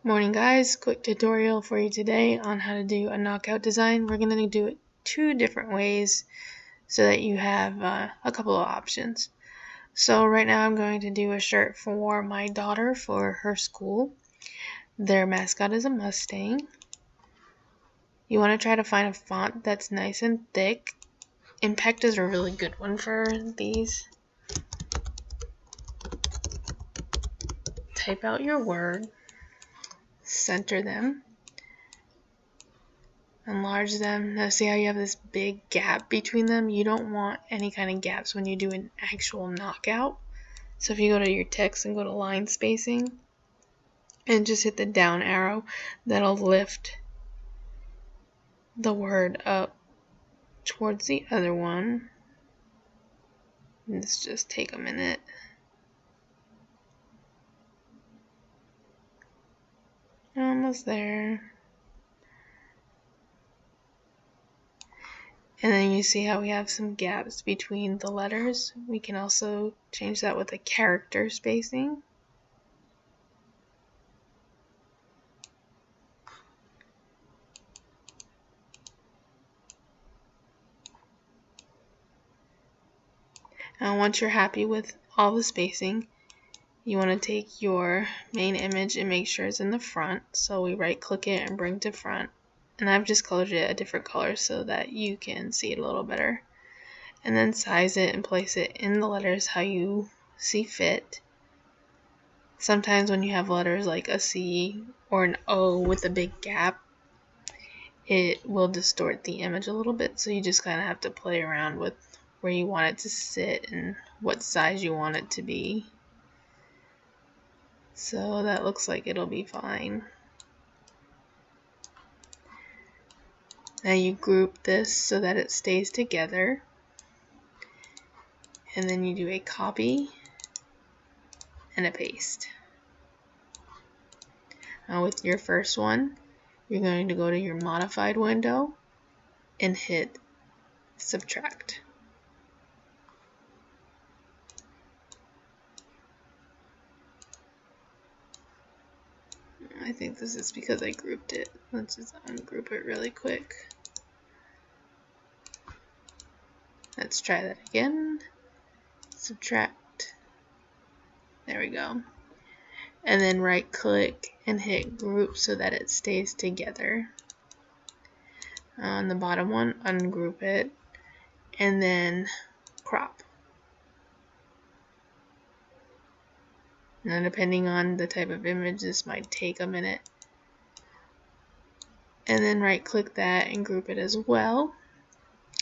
Morning guys, quick tutorial for you today on how to do a knockout design. We're going to do it two different ways so that you have a couple of options. So right now I'm going to do a shirt for my daughter for her school. Their mascot is a Mustang. You want to try to find a font that's nice and thick. Impact is a really good one for these. Type out your word, center them, enlarge them. Now see how you have this big gap between them? You don't want any kind of gaps when you do an actual knockout. So if you go to your text and go to line spacing and just hit the down arrow, that'll lift the word up towards the other one. Let's just take a minute. Almost there. And then you see how we have some gaps between the letters. We can also change that with a character spacing. And once you're happy with all the spacing, you want to take your main image and make sure it's in the front. So we right click it and bring to front. And I've just colored it a different color so that you can see it a little better. And then size it and place it in the letters how you see fit. Sometimes when you have letters like a C or an O with a big gap, it will distort the image a little bit. So you just kind of have to play around with where you want it to sit and what size you want it to be. So that looks like it'll be fine. Now you group this so that it stays together. And then you do a copy and a paste. Now with your first one, you're going to go to your modified window and hit subtract. I think this is because I grouped it. Let's just ungroup it really quick. Let's try that again. Subtract. There we go. And then right click and hit group so that it stays together. On the bottom one, ungroup it and then crop. Now depending on the type of image, this might take a minute. And then right click that and group it as well.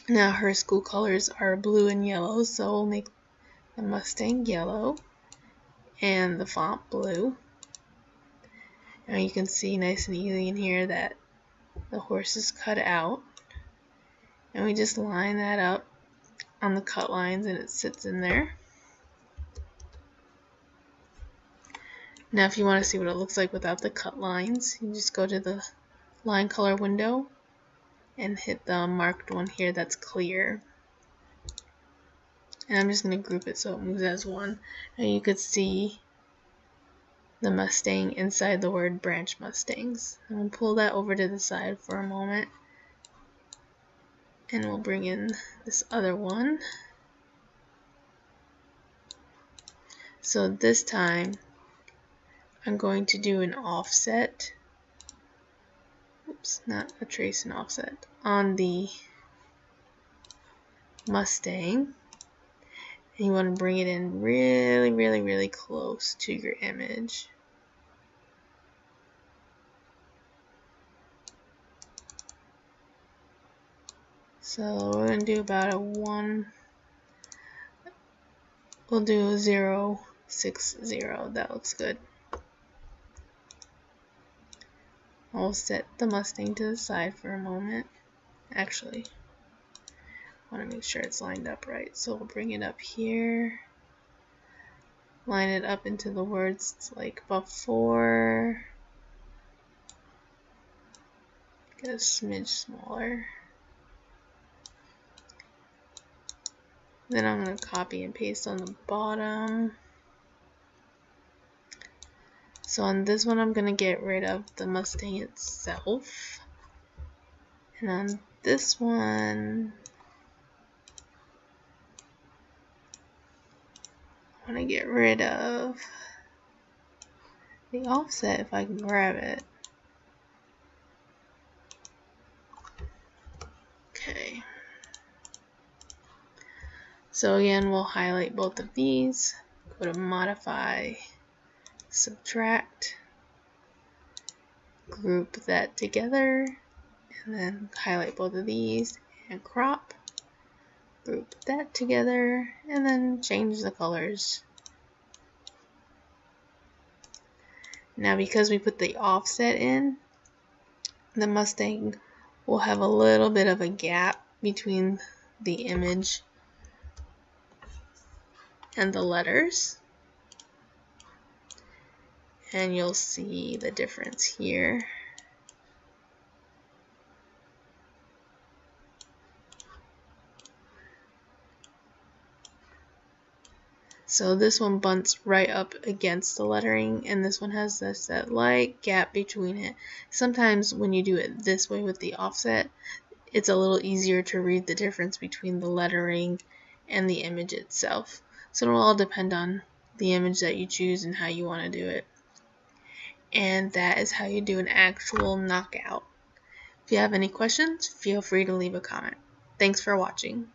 Now her school colors are blue and yellow, so we'll make the Mustang yellow and the font blue. Now you can see nice and easy in here that the horse is cut out. And we just line that up on the cut lines and it sits in there. Now if you want to see what it looks like without the cut lines, you just go to the line color window and hit the marked one here that's clear. And I'm just going to group it so it moves as one. And you could see the Mustang inside the word Branch Mustangs. And we'll pull that over to the side for a moment. And we'll bring in this other one. So this time I'm going to do an offset. Oops, not a trace and offset. On the Mustang. And you want to bring it in really close to your image. So we're going to do about a 1. We'll do 0, 6, 0. That looks good. I'll set the Mustang to the side for a moment. Actually, I want to make sure it's lined up right. So we'll bring it up here. Line it up into the words like before. Get a smidge smaller. Then I'm going to copy and paste on the bottom. So on this one, I'm going to get rid of the Mustang itself. And on this one, I want to get rid of the offset if I can grab it. Okay. So again, we'll highlight both of these, go to modify, subtract, group that together, and then highlight both of these and crop, group that together, and then change the colors. Now because we put the offset in, the Mustang will have a little bit of a gap between the image and the letters. And you'll see the difference here. So this one bumps right up against the lettering, and this one has that light gap between it. Sometimes when you do it this way with the offset, it's a little easier to read the difference between the lettering and the image itself. So it'll all depend on the image that you choose and how you want to do it. And that is how you do an actual knockout. If you have any questions, feel free to leave a comment. Thanks for watching.